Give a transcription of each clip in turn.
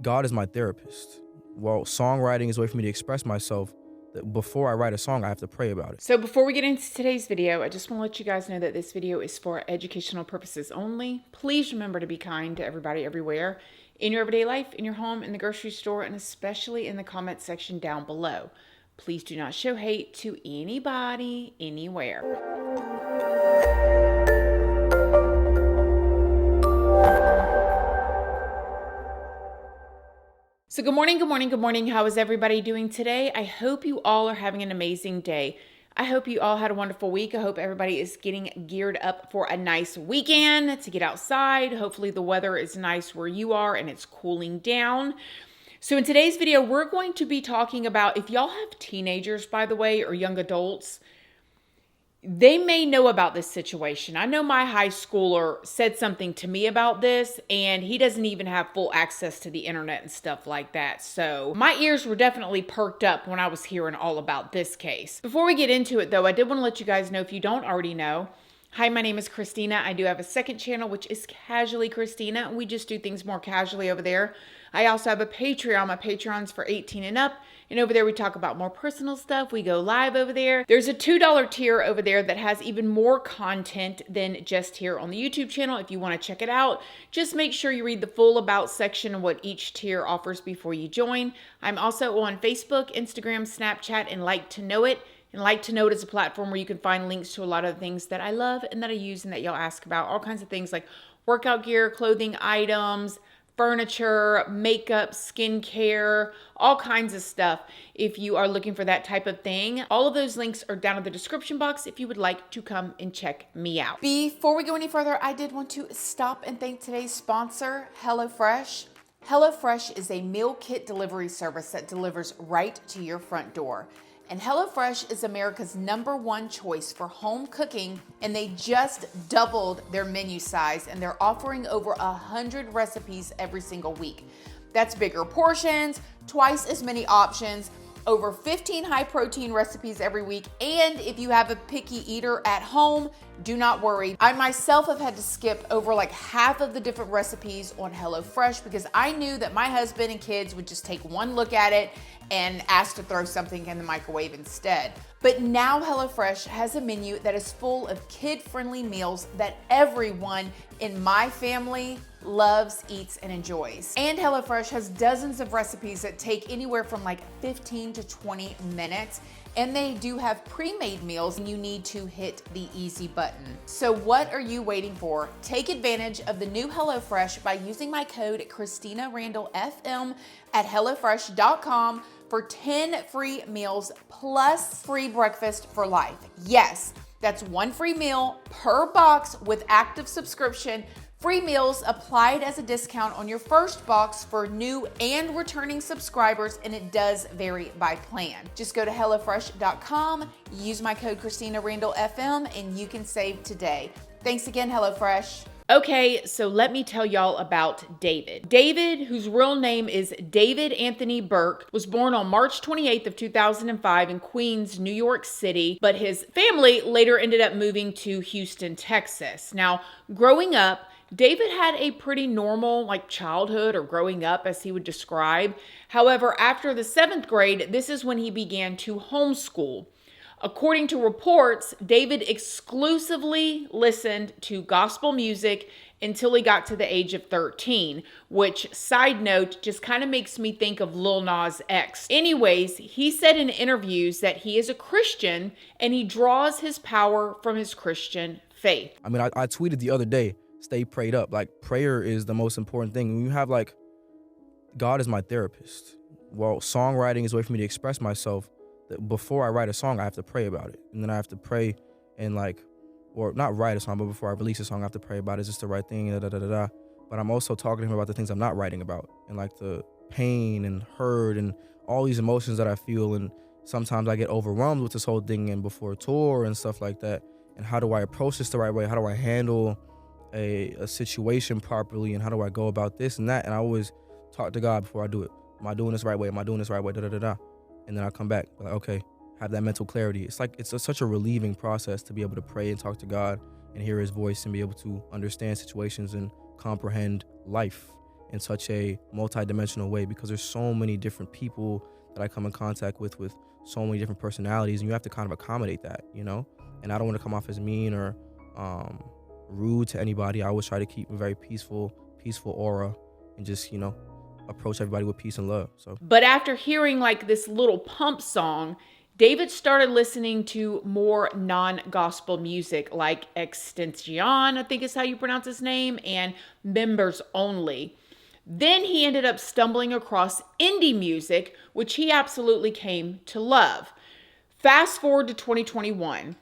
God is my therapist. Well, songwriting is a way for me to express myself. Before I write a song, I have to pray about it. So before we get into today's video, I just want to let you guys know that this video is for educational purposes only. Please remember to be kind to everybody everywhere, in your everyday life, in your home, in the grocery store, and especially in the comment section down below. Please do not show hate to anybody, anywhere. So good morning, good morning, good morning. How is everybody doing today? I hope you all are having an amazing day. I hope you all had a wonderful week. I hope everybody is getting geared up for a nice weekend to get outside. Hopefully the weather is nice where you are and it's cooling down. So in today's video, we're going to be talking about, if y'all have teenagers, by the way, or young adults, they may know about this situation. I know my high schooler said something to me about this, and he doesn't even have full access to the internet and stuff like that. So my ears were definitely perked up when I was hearing all about this case. Before we get into it though, I did want to let you guys know, if you don't already know, hi, my name is Christina. I do have a second channel, which is Casually Christina. We just do things more casually over there. I also have a Patreon. My Patreon's for 18 and up. And over there, we talk about more personal stuff. We go live over there. There's a $2 tier over there that has even more content than just here on the YouTube channel. If you want to check it out, just make sure you read the full about section of what each tier offers before you join. I'm also on Facebook, Instagram, Snapchat, and Like to Know It. And Like to Know It is a platform where you can find links to a lot of the things that I love and that I use and that y'all ask about. All kinds of things like workout gear, clothing items, furniture, makeup, skincare, all kinds of stuff. If you are looking for that type of thing, all of those links are down in the description box if you would like to come and check me out. Before we go any further, I did want to stop and thank today's sponsor, HelloFresh. HelloFresh is a meal kit delivery service that delivers right to your front door. And HelloFresh is America's #1 choice for home cooking, and they just doubled their menu size, and they're offering over 100 recipes every single week. That's bigger portions, twice as many options, over 15 high protein recipes every week. And if you have a picky eater at home, do not worry. I myself have had to skip over like half of the different recipes on HelloFresh because I knew that my husband and kids would just take one look at it and ask to throw something in the microwave instead. But now HelloFresh has a menu that is full of kid-friendly meals that everyone in my family loves, eats, and enjoys. And HelloFresh has dozens of recipes that take anywhere from like 15 to 20 minutes. And they do have pre-made meals, and you need to hit the easy button. So what are you waiting for? Take advantage of the new HelloFresh by using my code ChristinaRandallFM at HelloFresh.com for 10 free meals plus free breakfast for life. Yes, that's one free meal per box with active subscription. Free meals applied as a discount on your first box for new and returning subscribers, and it does vary by plan. Just go to HelloFresh.com, use my code ChristinaRandallFM, and you can save today. Thanks again, HelloFresh. Okay, so let me tell y'all about David. David, whose real name is David Anthony Burke, was born on March 28th of 2005 in Queens, New York City, but his family later ended up moving to Houston, Texas. Now, growing up, David had a pretty normal childhood, or growing up as he would describe. However, after the 7th grade, this is when he began to homeschool. According to reports, David exclusively listened to gospel music until he got to the age of 13, which, side note, just kind of makes me think of Lil Nas X. Anyways, he said in interviews that he is a Christian and he draws his power from his Christian faith. I mean, I tweeted the other day, stay prayed up. Prayer is the most important thing. When you have God is my therapist. Well, songwriting is a way for me to express myself. Before I write a song, I have to pray about it. And then I have to pray and or not write a song, but before I release a song, I have to pray about, is this the right thing? But I'm also talking to him about the things I'm not writing about, and the pain and hurt and all these emotions that I feel. And sometimes I get overwhelmed with this whole thing, and before a tour and stuff like that. And how do I approach this the right way? How do I handle a situation properly? And how do I go about this and that? And I always talk to God before I do it. Am I doing this right way? Am I doing this right way? And then I come back okay, have that mental clarity. It's such a relieving process to be able to pray and talk to God and hear his voice and be able to understand situations and comprehend life in such a multi-dimensional way, because there's so many different people that I come in contact with so many different personalities, and you have to kind of accommodate that, And I don't want to come off as mean or rude to anybody. I always try to keep a very peaceful aura and just, approach everybody with peace and love. But after hearing like this little pump song, David started listening to more non-gospel music like Extension, I think is how you pronounce his name, and Members Only. Then he ended up stumbling across indie music, which he absolutely came to love. Fast forward to 2021.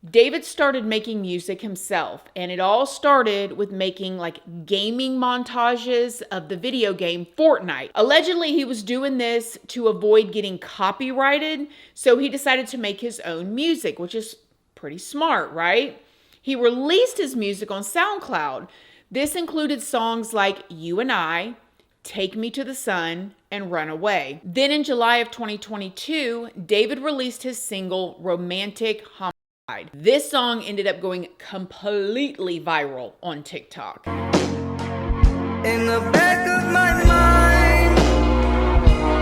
David started making music himself, and it all started with making like gaming montages of the video game Fortnite. Allegedly, he was doing this to avoid getting copyrighted, so he decided to make his own music, which is pretty smart, right? He released his music on SoundCloud. This included songs like You and I, Take Me to the Sun, and Run Away. Then in July of 2022, David released his single Romantic Homicide. This song ended up going completely viral on TikTok. In the back of my mind,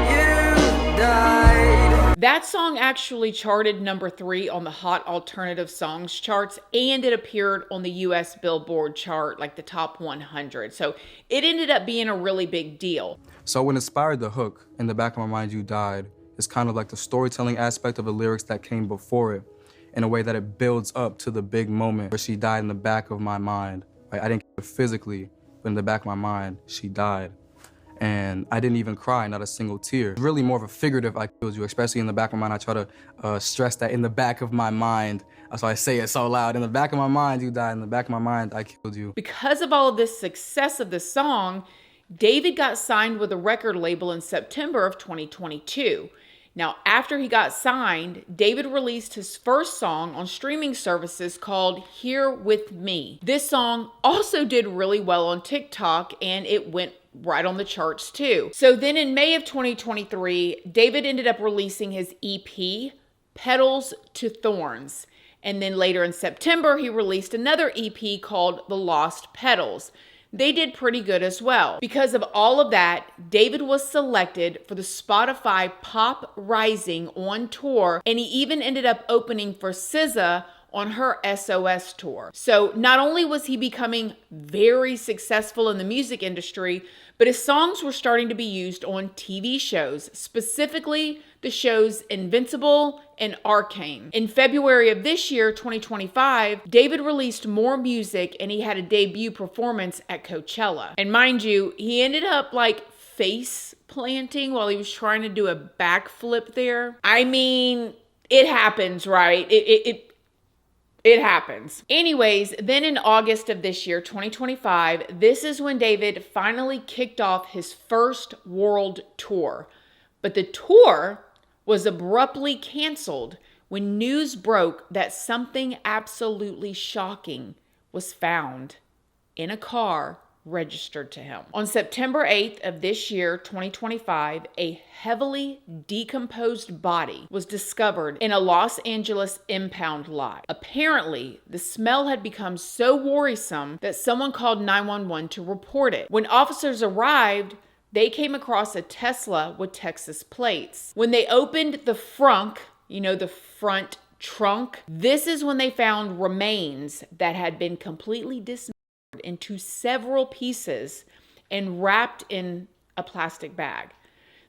you died. That song actually charted number 3 on the Hot Alternative Songs charts, and it appeared on the US Billboard chart, like the top 100. So it ended up being a really big deal. So what inspired the hook, In the Back of My Mind You Died, is kind of like the storytelling aspect of the lyrics that came before it, in a way that it builds up to the big moment where she died in the back of my mind. Like, I didn't kill her physically, but in the back of my mind, she died. And I didn't even cry, not a single tear. It's really more of a figurative I killed you, especially in the back of my mind. I try to stress that in the back of my mind. That's why I say it so loud. In the back of my mind, you died. In the back of my mind, I killed you. Because of all of this success of the song, David got signed with a record label in September of 2022. Now, after he got signed, David released his first song on streaming services called Here With Me. This song also did really well on TikTok, and it went right on the charts too. So then in May of 2023, David ended up releasing his EP, Petals to Thorns. And then later in September, he released another EP called The Lost Petals. They did pretty good as well. Because of all of that, David was selected for the Spotify Pop Rising on tour, and he even ended up opening for SZA on her SOS tour. So not only was he becoming very successful in the music industry, but his songs were starting to be used on TV shows, specifically the shows Invincible and Arcane. In February of this year, 2025, David released more music, and he had a debut performance at Coachella. And mind you, he ended up like face planting while he was trying to do a backflip there. I mean, it happens, right? It happens. Anyways, then in August of this year, 2025, this is when David finally kicked off his first world tour. But the tour was abruptly canceled when news broke that something absolutely shocking was found in a car registered to him. On September 8th of this year, 2025, a heavily decomposed body was discovered in a Los Angeles impound lot. Apparently, the smell had become so worrisome that someone called 911 to report it. When officers arrived, they came across a Tesla with Texas plates. When they opened the frunk, the front trunk, this is when they found remains that had been completely dismembered into several pieces and wrapped in a plastic bag.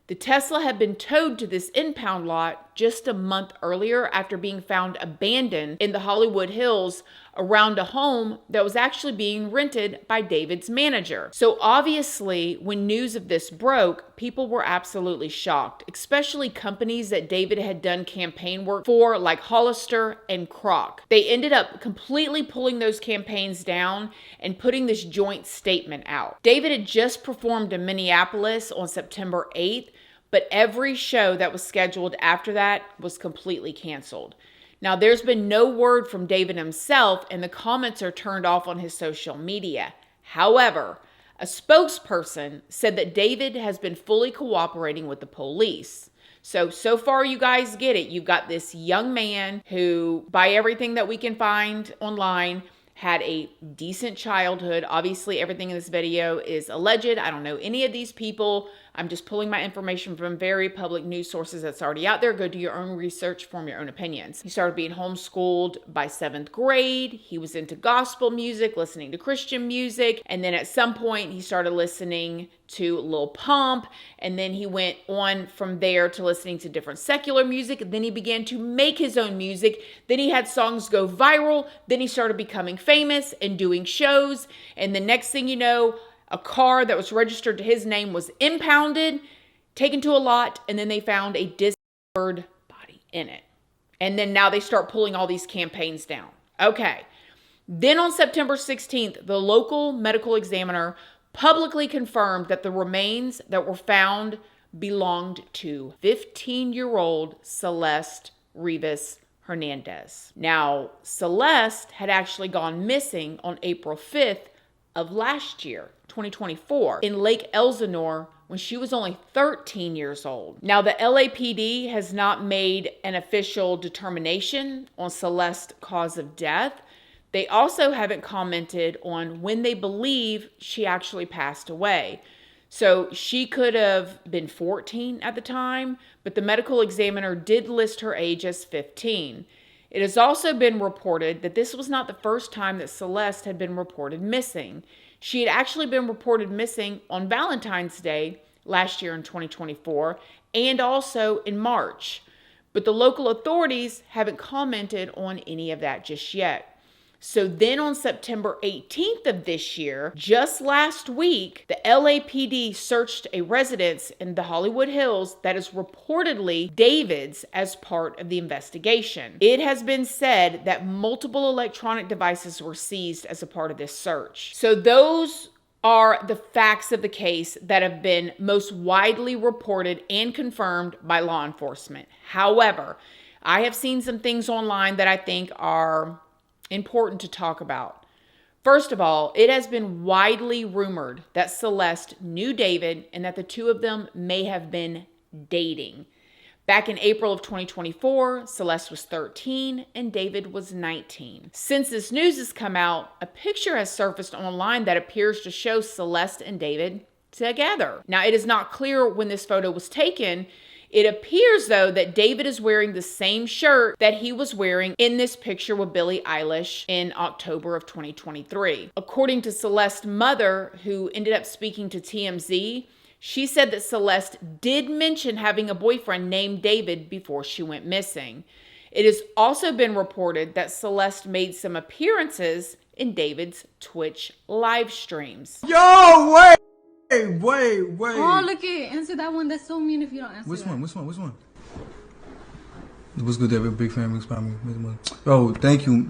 The Tesla had been towed to this impound lot just a month earlier after being found abandoned in the Hollywood Hills around a home that was actually being rented by David's manager. So obviously, when news of this broke, people were absolutely shocked, especially companies that David had done campaign work for, like Hollister and Kroc. They ended up completely pulling those campaigns down and putting this joint statement out. David had just performed in Minneapolis on September 8th, but every show that was scheduled after that was completely canceled. Now, there's been no word from David himself, and the comments are turned off on his social media. However, a spokesperson said that David has been fully cooperating with the police. So far you guys get it. You've got this young man who, by everything that we can find online, had a decent childhood. Obviously, everything in this video is alleged. I don't know any of these people. I'm just pulling my information from very public news sources that's already out there. Go do your own research, form your own opinions. He started being homeschooled by 7th grade. He was into gospel music, listening to Christian music. And then at some point, he started listening to Lil Pump. And then he went on from there to listening to different secular music. And then he began to make his own music. Then he had songs go viral. Then he started becoming famous and doing shows. And the next thing you know, a car that was registered to his name was impounded, taken to a lot, and then they found a dismembered body in it. And then now they start pulling all these campaigns down. Okay. Then on September 16th, the local medical examiner publicly confirmed that the remains that were found belonged to 15-year-old Celeste Rivas Hernandez. Now, Celeste had actually gone missing on April 5th of last year, 2024, in Lake Elsinore when she was only 13 years old. Now, the LAPD has not made an official determination on Celeste's cause of death. They also haven't commented on when they believe she actually passed away. So she could have been 14 at the time, but the medical examiner did list her age as 15. It has also been reported that this was not the first time that Celeste had been reported missing. She had actually been reported missing on Valentine's Day last year in 2024 and also in March. But the local authorities haven't commented on any of that just yet. So then on September 18th of this year, just last week, the LAPD searched a residence in the Hollywood Hills that is reportedly David's as part of the investigation. It has been said that multiple electronic devices were seized as a part of this search. So those are the facts of the case that have been most widely reported and confirmed by law enforcement. However, I have seen some things online that I think are important to talk about. First of all, it has been widely rumored that Celeste knew David and that the two of them may have been dating. Back in April of 2024, Celeste was 13 and David was 19. Since this news has come out, a picture has surfaced online that appears to show Celeste and David together. Now, it is not clear when this photo was taken. It appears, though, that David is wearing the same shirt that he was wearing in this picture with Billie Eilish in October of 2023. According to Celeste's mother, who ended up speaking to TMZ, she said that Celeste did mention having a boyfriend named David before she went missing. It has also been reported that Celeste made some appearances in David's Twitch live streams. Yo, wait! Oh, look it. Answer that one. That's so mean if you don't answer Which that. one? What's good, David? Big fan, big family. Oh, thank you,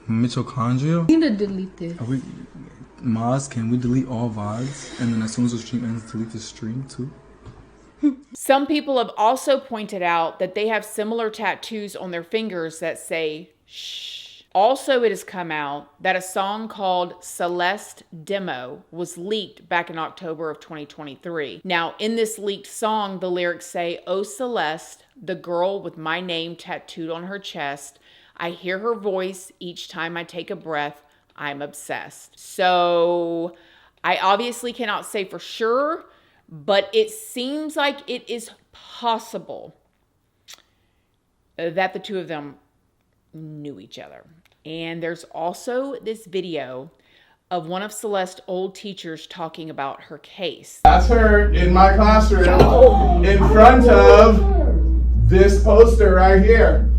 Mitochondria. We need to delete this. Are we, Maz, can we delete all VODs? And then as soon as the stream ends, delete the stream too? Some people have also pointed out that they have similar tattoos on their fingers that say, shh. Also, it has come out that a song called Celeste Demo was leaked back in October of 2023. Now, in this leaked song, the lyrics say, "Oh, Celeste, the girl with my name tattooed on her chest. I hear her voice each time I take a breath. I'm obsessed." So, I obviously cannot say for sure, but it seems like it is possible that the two of them knew each other. And there's also this video of one of Celeste's old teachers talking about her case. That's her in my classroom in front of this poster right here.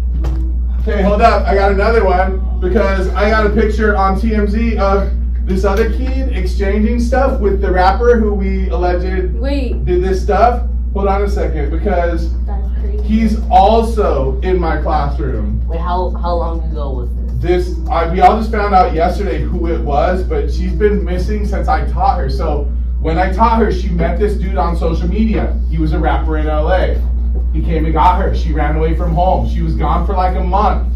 Okay, hold up. I got another one because I got a picture on TMZ of this other kid exchanging stuff with the rapper who we alleged did this stuff. Hold on a second, because he's also in my classroom. Wait, how long ago was this? We all just found out yesterday who it was, but she's been missing since I taught her. So when I taught her, she met this dude on social media. He was a rapper in LA. He came and got her. She ran away from home. She was gone for like a month.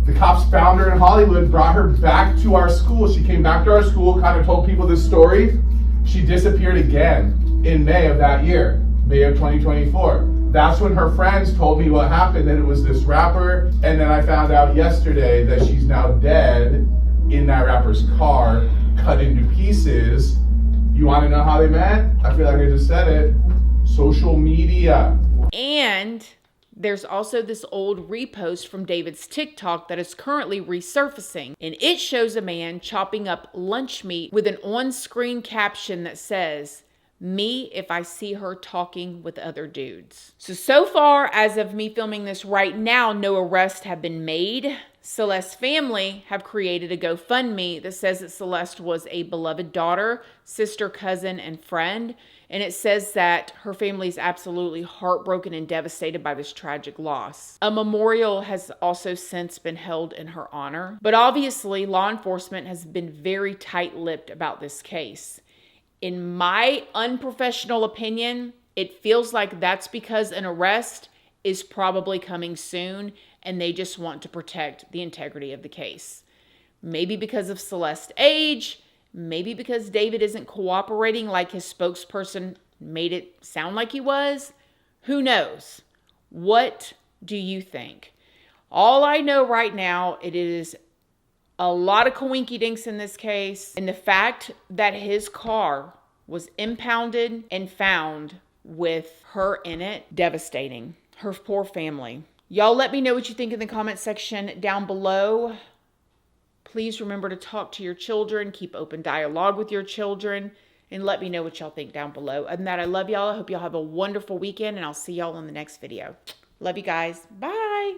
The cops found her in Hollywood, brought her back to our school. She came back to our school, kind of told people this story. She disappeared again in May of that year, May of 2024. That's when her friends told me what happened, that it was this rapper, and then I found out yesterday that she's now dead in that rapper's car, cut into pieces. You want to know how they met? I feel like I just said it. Social media. And there's also this old repost from David's TikTok that is currently resurfacing, and it shows a man chopping up lunch meat with an on-screen caption that says, "Me if I see her talking with other dudes." So far, as of me filming this right now, no arrests have been made. Celeste's family have created a GoFundMe that says that Celeste was a beloved daughter, sister, cousin, and friend. And it says that her family is absolutely heartbroken and devastated by this tragic loss. A memorial has also since been held in her honor. But obviously, law enforcement has been very tight-lipped about this case. In my unprofessional opinion, it feels like that's because an arrest is probably coming soon and they just want to protect the integrity of the case. Maybe because of Celeste's age, maybe because David isn't cooperating like his spokesperson made it sound like he was. Who knows? What do you think? All I know right now, it is a lot of coinky-dinks in this case. And the fact that his car was impounded and found with her in it, devastating. Her poor family. Y'all let me know what you think in the comment section down below. Please remember to talk to your children, keep open dialogue with your children, and let me know what y'all think down below. Other than that, I love y'all. I hope y'all have a wonderful weekend, and I'll see y'all in the next video. Love you guys. Bye.